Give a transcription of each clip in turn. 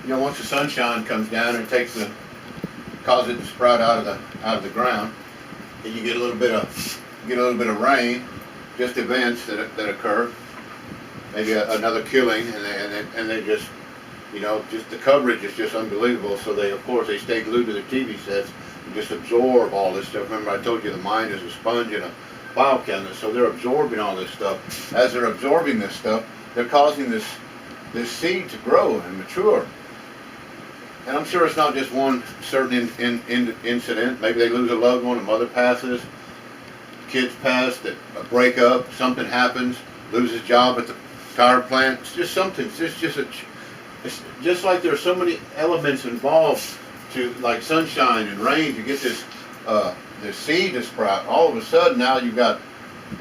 You know, once the sunshine comes down and causes it to sprout out of the ground, and you get a little bit of rain, just events that occur, maybe another killing, and they just, you know, just the coverage is just unbelievable. So they, of course, they stay glued to their TV sets and just absorb all this stuff. Remember, I told you the mind is a sponge and a file cabinet, so they're absorbing all this stuff. As they're absorbing this stuff, they're causing this seed to grow and mature. And I'm sure it's not just one certain incident. Maybe they lose a loved one, a mother passes, kids pass, that a breakup, something happens, loses job at the tire plant. It's just something. It's just like there are so many elements involved to, like sunshine and rain, to get this seed to sprout. All of a sudden now you've got,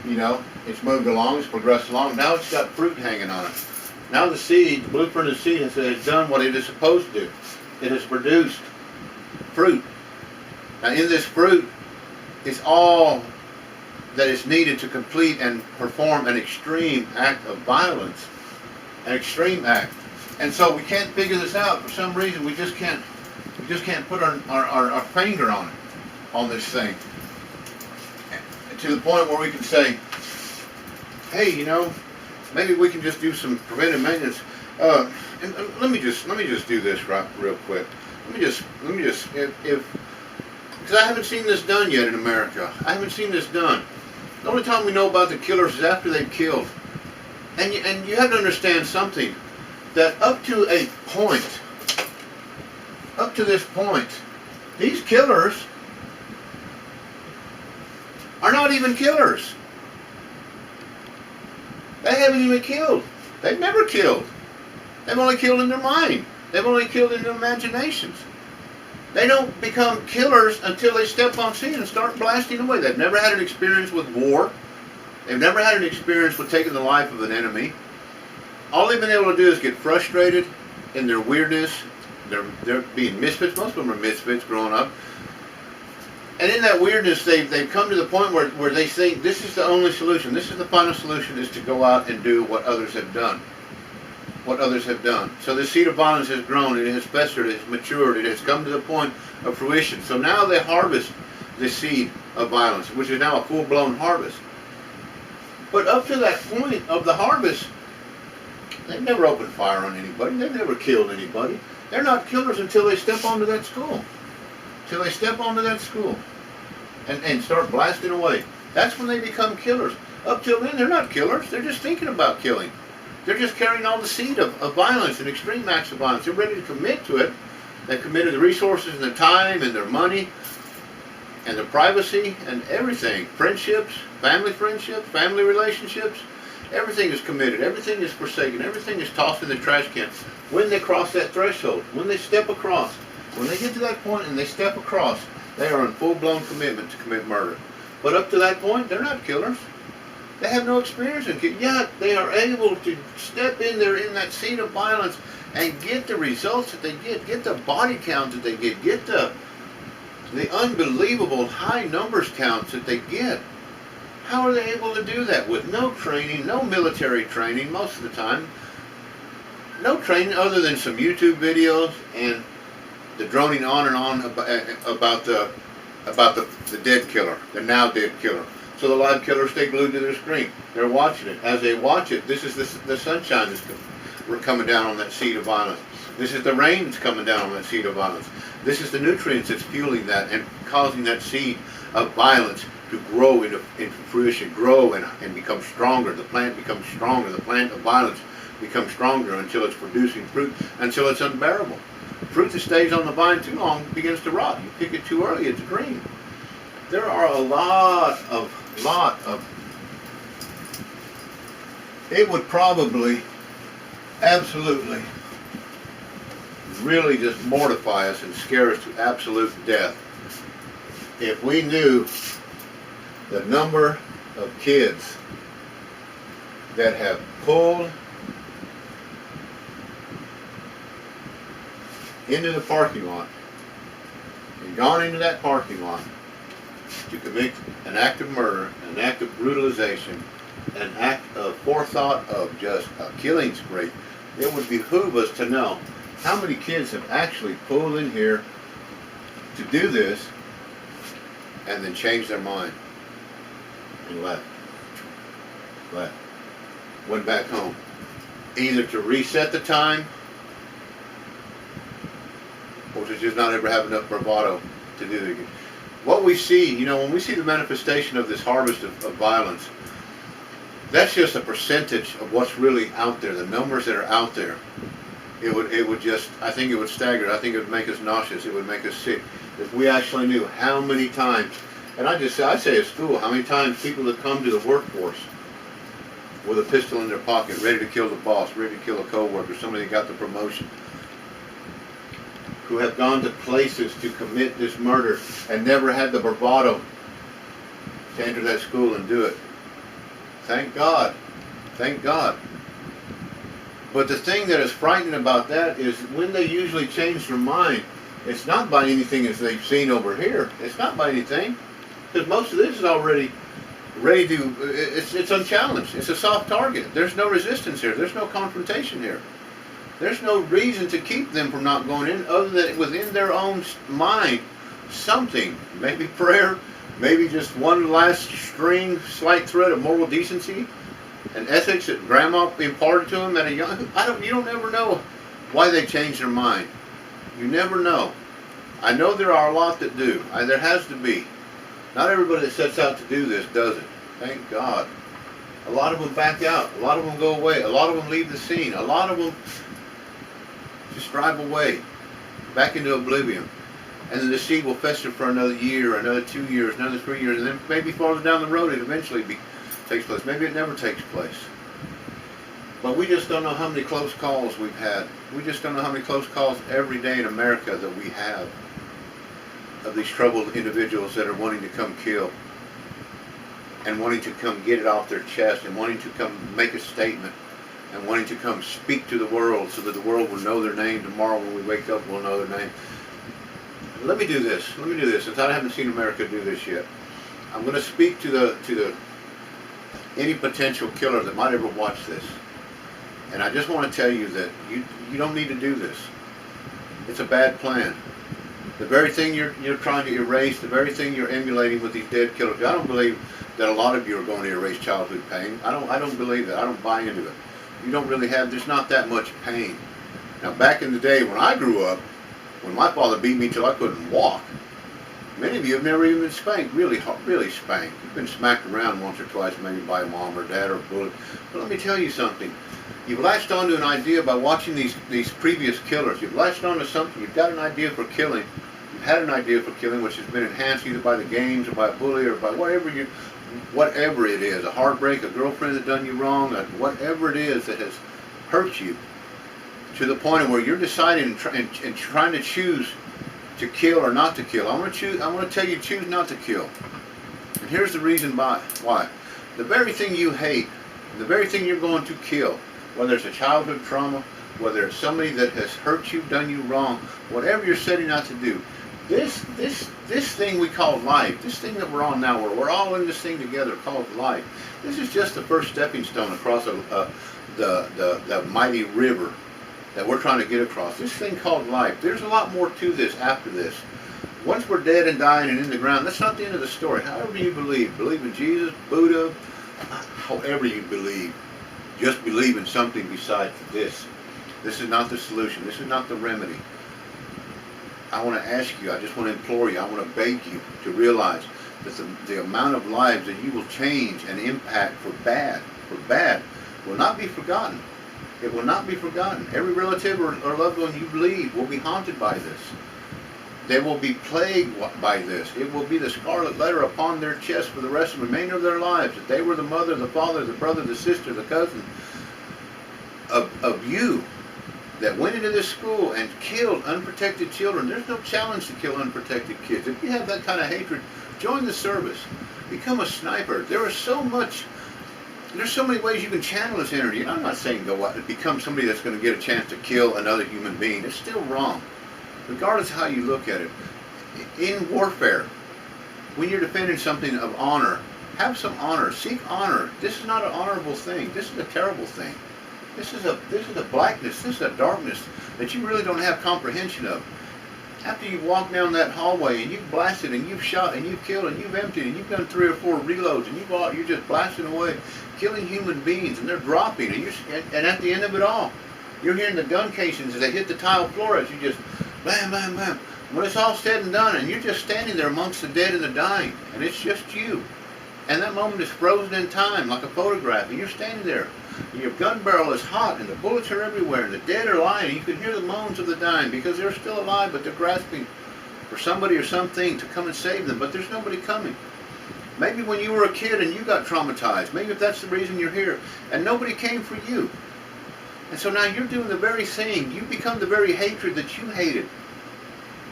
you know, it's moved along, it's progressed along. Now it's got fruit hanging on it. Now the seed, the blueprint of the seed, has done what it is supposed to do. It has produced fruit. Now in this fruit is all that is needed to complete and perform an extreme act of violence. An extreme act. And so we can't figure this out. For some reason we just can't put our finger on it, on this thing. To the point where we can say, hey, you know, maybe we can just do some preventive maintenance. And let me just do this real quick. Let me just if because I haven't seen this done yet in America. I haven't seen this done. The only time we know about the killers is after they've killed. And you have to understand something, that up to a point, up to this point, these killers are not even killers. They haven't even killed. They've never killed. They've only killed in their mind. They've only killed in their imaginations. They don't become killers until they step on scene and start blasting away. They've never had an experience with war. They've never had an experience with taking the life of an enemy. All they've been able to do is get frustrated in their weirdness. They're being misfits. Most of them are misfits growing up. And in that weirdness, they've come to the point where they think this is the only solution. This is the final solution, is to go out and do what others have done. What others have done. So the seed of violence has grown, it has festered, it has matured, it has come to the point of fruition. So now they harvest the seed of violence, which is now a full-blown harvest. But up to that point of the harvest, they've never opened fire on anybody. They've never killed anybody. They're not killers until they step onto that school. Till they step onto that school and start blasting away. That's when they become killers. Up till then, they're not killers. They're just thinking about killing. They're just carrying all the seed of violence and extreme acts of violence. They're ready to commit to it. They've committed the resources and their time and their money and their privacy and everything. Friendships, family relationships. Everything is committed. Everything is forsaken. Everything is tossed in the trash can. When they cross that threshold, when they step across, when they get to that point and they step across, they are in full-blown commitment to commit murder. But up to that point, they're not killers. They have no experience in killing. Yet they are able to step in there in that scene of violence and get the results that they get the body count that they get the unbelievable high numbers counts that they get. How are they able to do that with no training, no military training most of the time? No training other than some YouTube videos and the droning on and on about the dead killer, the now dead killer. So the live killers stay glued to their screen. They're watching it. As they watch it, this is the sunshine that's coming down on that seed of violence. This is the rain that's coming down on that seed of violence. This is the nutrients that's fueling that and causing that seed of violence to grow into fruition, grow and become stronger. The plant becomes stronger. The plant of violence becomes stronger until it's producing fruit, until it's unbearable. Fruit that stays on the vine too long begins to rot. You pick it too early, it's green. There are a lot of, it would probably, absolutely, really just mortify us and scare us to absolute death if we knew the number of kids that have pulled into the parking lot and gone into that parking lot to commit an act of murder, an act of brutalization, an act of forethought of just a killing spree. It would behoove us to know How many kids have actually pulled in here to do this and then changed their mind and left? Went back home. Either to reset the time or to just not ever have enough bravado to do it again. What we see, when we see the manifestation of this harvest of violence, that's just a percentage of what's really out there, the numbers that are out there. It would just, I think it would stagger. I think it would make us nauseous. It would make us sick. If we actually knew how many times, and I say at school, how many times people that come to the workforce with a pistol in their pocket, ready to kill the boss, ready to kill a co-worker, somebody that got the promotion, who have gone to places to commit this murder and never had the bravado to enter that school and do it. Thank God. Thank God. But the thing that is frightening about that is when they usually change their mind, it's not by anything as they've seen over here. It's not by anything. Because most of this is already ready to, it's unchallenged. It's a soft target. There's no resistance here. There's no confrontation here. There's no reason to keep them from not going in other than within their own mind something. Maybe prayer, maybe just one last slight thread of moral decency and ethics that grandma imparted to them at a young, you don't ever know why they change their mind. You never know. I know there are a lot that do. There has to be. Not everybody that sets out to do this does it. Thank God. A lot of them back out. A lot of them go away. A lot of them leave the scene. A lot of them just drive away, back into oblivion. And then the seed will fester for another year, another 2 years, another 3 years, and then maybe farther down the road it eventually takes place. Maybe it never takes place. But we just don't know how many close calls we've had. We just don't know how many close calls every day in America that we have of these troubled individuals that are wanting to come kill and wanting to come get it off their chest and wanting to come make a statement and wanting to come speak to the world so that the world will know their name. Tomorrow when we wake up, we'll know their name. Let me do this. Since I haven't seen America do this yet, I'm going to speak to any potential killer that might ever watch this. And I just want to tell you that you don't need to do this. It's a bad plan. The very thing you're trying to erase, the very thing you're emulating with these dead killers. I don't believe that a lot of you are going to erase childhood pain. I don't believe that. I don't buy into it. You don't really have, there's not that much pain. Now back in the day when I grew up, when my father beat me till I couldn't walk, many of you have never even been spanked, really spanked. You've been smacked around once or twice, maybe by mom or dad or a bullet. But let me tell you something. You've latched onto an idea by watching these previous killers. You've latched onto something. You've got an idea for killing. You've had an idea for killing, which has been enhanced either by the games or by a bully or by whatever it is, a heartbreak, a girlfriend that done you wrong, whatever it is that has hurt you, to the point where you're deciding and trying to choose to kill or not to kill. I want to tell you, choose not to kill. And here's the reason why. The very thing you hate, the very thing you're going to kill, whether it's a childhood trauma, whether it's somebody that has hurt you, done you wrong, whatever you're setting out to do, this thing we call life, this thing that we're on now, where we're all in this thing together called life, this is just the first stepping stone across the mighty river that we're trying to get across. This thing called life. There's a lot more to this after this. Once we're dead and dying and in the ground, that's not the end of the story. However you believe in Jesus, Buddha, however you believe, just believe in something besides this. This is not the solution. This is not the remedy. I want to ask you, I just want to implore you, I want to beg you to realize that the amount of lives that you will change and impact for bad, will not be forgotten. It will not be forgotten. Every relative or loved one you leave will be haunted by this. They will be plagued by this. It will be the scarlet letter upon their chest for the remainder of their lives, that they were the mother, the father, the brother, the sister, the cousin of you that went into this school and killed unprotected children. There's no challenge to kill unprotected kids. If you have that kind of hatred, join the service. Become a sniper. There's so many ways you can channel this energy. And I'm not saying go out and become somebody that's going to get a chance to kill another human being. It's still wrong, regardless of how you look at it. In warfare, when you're defending something of honor, have some honor. Seek honor. This is not an honorable thing. This is a terrible thing. This is a blackness. This is a darkness that you really don't have comprehension of. After you've walked down that hallway and you've blasted and you've shot and you've killed and you've emptied and you've done 3 or 4 reloads and you're just blasting away, killing human beings, and they're dropping, and at the end of it all, you're hearing the gun casings as they hit the tile floor as you just bam, bam, bam. When it's all said and done, and you're just standing there amongst the dead and the dying, and it's just you. And that moment is frozen in time like a photograph, and you're standing there, and your gun barrel is hot, and the bullets are everywhere, and the dead are lying, and you can hear the moans of the dying because they're still alive, but they're grasping for somebody or something to come and save them, but there's nobody coming. Maybe when you were a kid and you got traumatized, maybe if that's the reason you're here, and nobody came for you. And so now you're doing the very thing. You become the very hatred that you hated.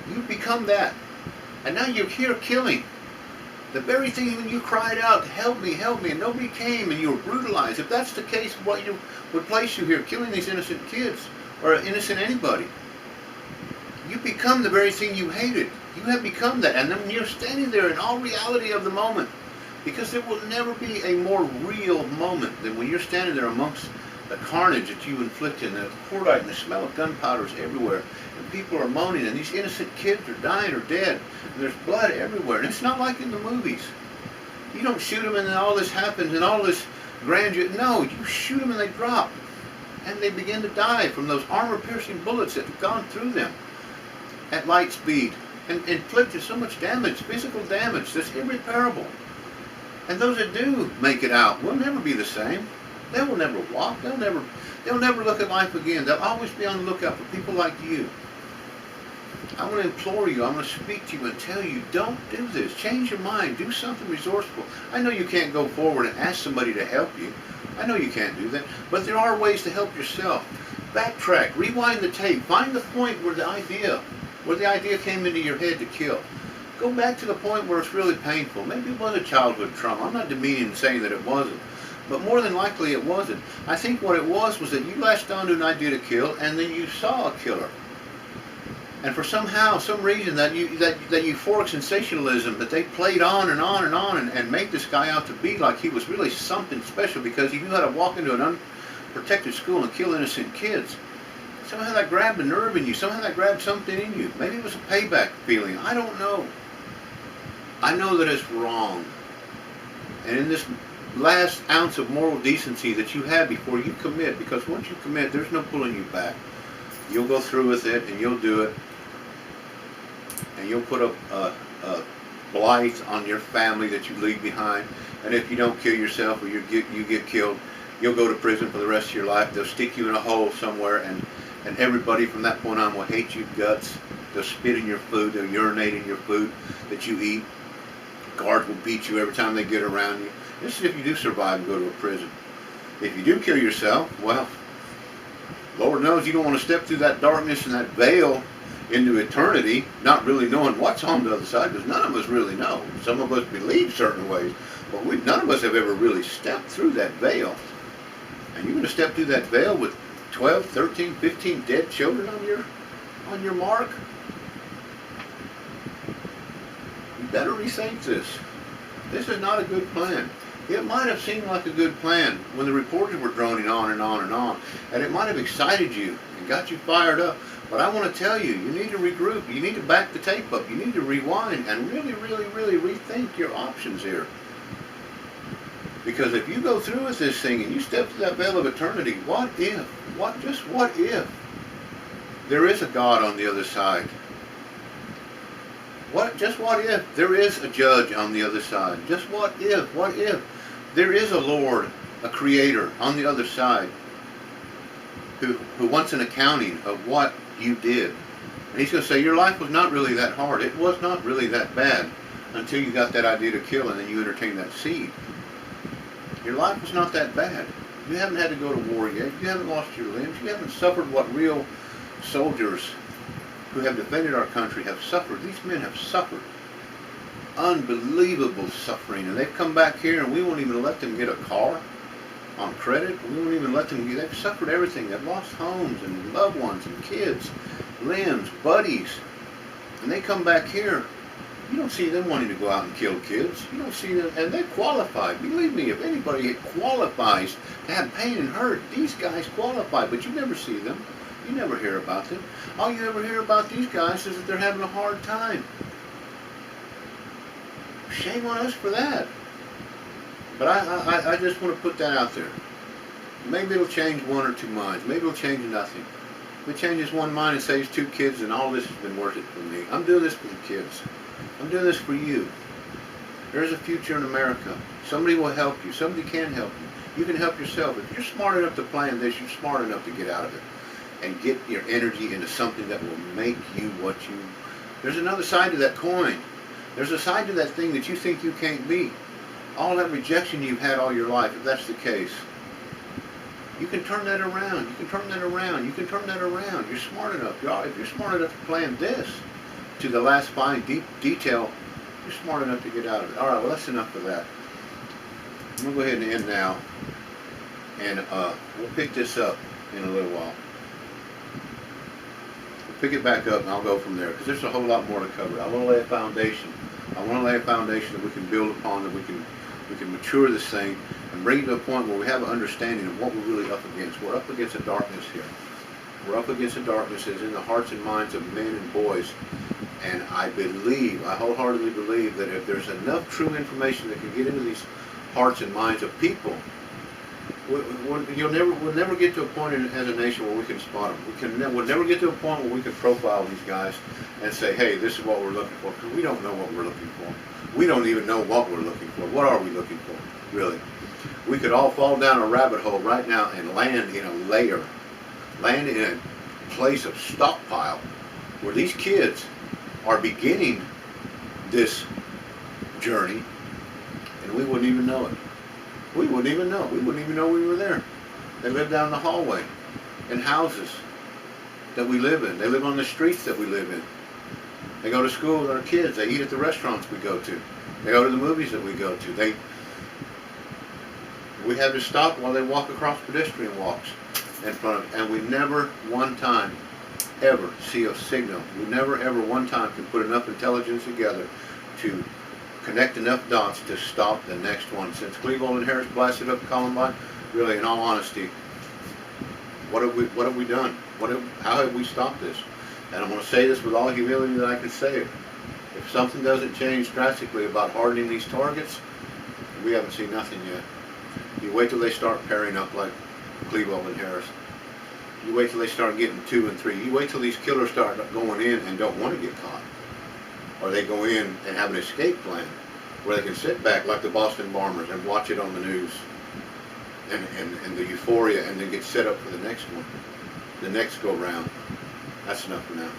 You become that. And now you're here killing. The very thing when you cried out, help me, and nobody came, and you were brutalized. If that's the case, what would place you here, killing these innocent kids, or innocent anybody? You become the very thing you hated. You have become that. And then you're standing there in all reality of the moment. Because there will never be a more real moment than when you're standing there amongst the carnage that you inflicted, and the cordite and the smell of gunpowder is everywhere, and people are moaning, and these innocent kids are dying or dead, and there's blood everywhere. And it's not like in the movies. You don't shoot them and then all this happens and all this grandeur. No, you shoot them and they drop, and they begin to die from those armor-piercing bullets that have gone through them at light speed and inflicted so much damage, physical damage that's irreparable. And those that do make it out will never be the same. They will never walk. They'll never look at life again. They'll always be on the lookout for people like you. I want to implore you. I want to speak to you and tell you, don't do this. Change your mind. Do something resourceful. I know you can't go forward and ask somebody to help you. I know you can't do that. But there are ways to help yourself. Backtrack. Rewind the tape. Find the point where the idea came into your head to kill. Go back to the point where it's really painful. Maybe it was a childhood trauma. I'm not demeaning and saying that it wasn't. But more than likely it wasn't. I think what it was that you latched onto an idea to kill, and then you saw a killer. And for some reason, that euphoric sensationalism that they played on and on and on and made this guy out to be like he was really something special because he knew how to walk into an unprotected school and kill innocent kids. Somehow that grabbed a nerve in you. Somehow that grabbed something in you. Maybe it was a payback feeling. I don't know. I know that it's wrong. And in this last ounce of moral decency that you have before you commit, because once you commit, there's no pulling you back. You'll go through with it, and you'll do it, and you'll put a blight on your family that you leave behind. And if you don't kill yourself or you get killed, you'll go to prison for the rest of your life. They'll stick you in a hole somewhere, and everybody from that point on will hate you guts. They'll spit in your food. They'll urinate in your food that you eat. Guards will beat you every time they get around you. This is if you do survive and go to a prison. If you do kill yourself, well, Lord knows you don't want to step through that darkness and that veil into eternity, not really knowing what's on the other side, because none of us really know. Some of us believe certain ways, but none of us have ever really stepped through that veil. And you're going to step through that veil with 12, 13, 15 dead children on your mark? You better rethink this. This is not a good plan. It might have seemed like a good plan when the reporters were droning on and on and on, and it might have excited you and got you fired up. But I want to tell you, you need to regroup. You need to back the tape up. You need to rewind and really, really, really rethink your options here. Because if you go through with this thing and you step through that veil of eternity, what if there is a God on the other side? What if there is a judge on the other side? Just what if there is a Lord, a creator on the other side who wants an accounting of what you did? And he's going to say, your life was not really that hard. It was not really that bad until you got that idea to kill and then you entertained that seed. Your life was not that bad. You haven't had to go to war yet. You haven't lost your limbs. You haven't suffered what real soldiers who have defended our country have suffered. These men have suffered unbelievable suffering, and they've come back here and we won't even let them get a car on credit. We won't even let them they've suffered everything. They've lost homes and loved ones and kids, limbs, buddies, and they come back here You don't see them wanting to go out and kill kids. You don't see them, and they qualify. Believe me, if anybody qualifies to have pain and hurt, these guys qualify, but you never see them. You never hear about them. All you ever hear about these guys is that they're having a hard time. Shame on us for that. But I just want to put that out there. Maybe it'll change one or two minds. Maybe it'll change nothing. If it changes one mind and saves two kids, then all this has been worth it for me. I'm doing this for the kids. I'm doing this for you. There's a future in America. Somebody will help you. Somebody can help you. You can help yourself. If you're smart enough to plan this, you're smart enough to get out of it and get your energy into something that will make you what you... There's another side to that coin. There's a side to that thing that you think you can't be. All that rejection you've had all your life, if that's the case, you can turn that around. You can turn that around. You can turn that around. You're smart enough. If you're smart enough to plan this to the last fine detail, you're smart enough to get out of it. All right, well, that's enough of that. I'm going to go ahead and end now, and we'll pick this up in a little while. We'll pick it back up, and I'll go from there, because there's a whole lot more to cover. I want to lay a foundation. I want to lay a foundation that we can build upon, that we can mature this thing and bring it to a point where we have an understanding of what we're really up against. We're up against a darkness here. We're up against a darkness that's in the hearts and minds of men and boys. And I wholeheartedly believe that if there's enough true information that can get into these hearts and minds of people, we'll never get to a point as a nation where we can spot them. We'll never get to a point where we can profile these guys and say, hey, this is what we're looking for, because we don't know what we're looking for. We don't even know what we're looking for. What are we looking for, really? We could all fall down a rabbit hole right now and land in a layer, land in a place of stockpile where these kids are beginning this journey, and we wouldn't even know it. We wouldn't even know. We wouldn't even know we were there. They live down the hallway, in houses that we live in. They live on the streets that we live in. They go to school with our kids. They eat at the restaurants we go to. They go to the movies that we go to. We have to stop while they walk across pedestrian walks in front of, and we never one time ever see a signal. We never ever one time can put enough intelligence together to connect enough dots to stop the next one. Since Cleveland and Harris blasted up Columbine, really, in all honesty, what have we done? How have we stopped this? And I'm going to say this with all humility that I can say it. If something doesn't change drastically about hardening these targets, we haven't seen nothing yet. You wait till they start pairing up like Cleveland and Harris. You wait till they start getting 2 and 3. You wait till these killers start going in and don't want to get caught. Or they go in and have an escape plan where they can sit back like the Boston Bombers and watch it on the news and the euphoria, and then get set up for the next one, the next go round. That's enough for now.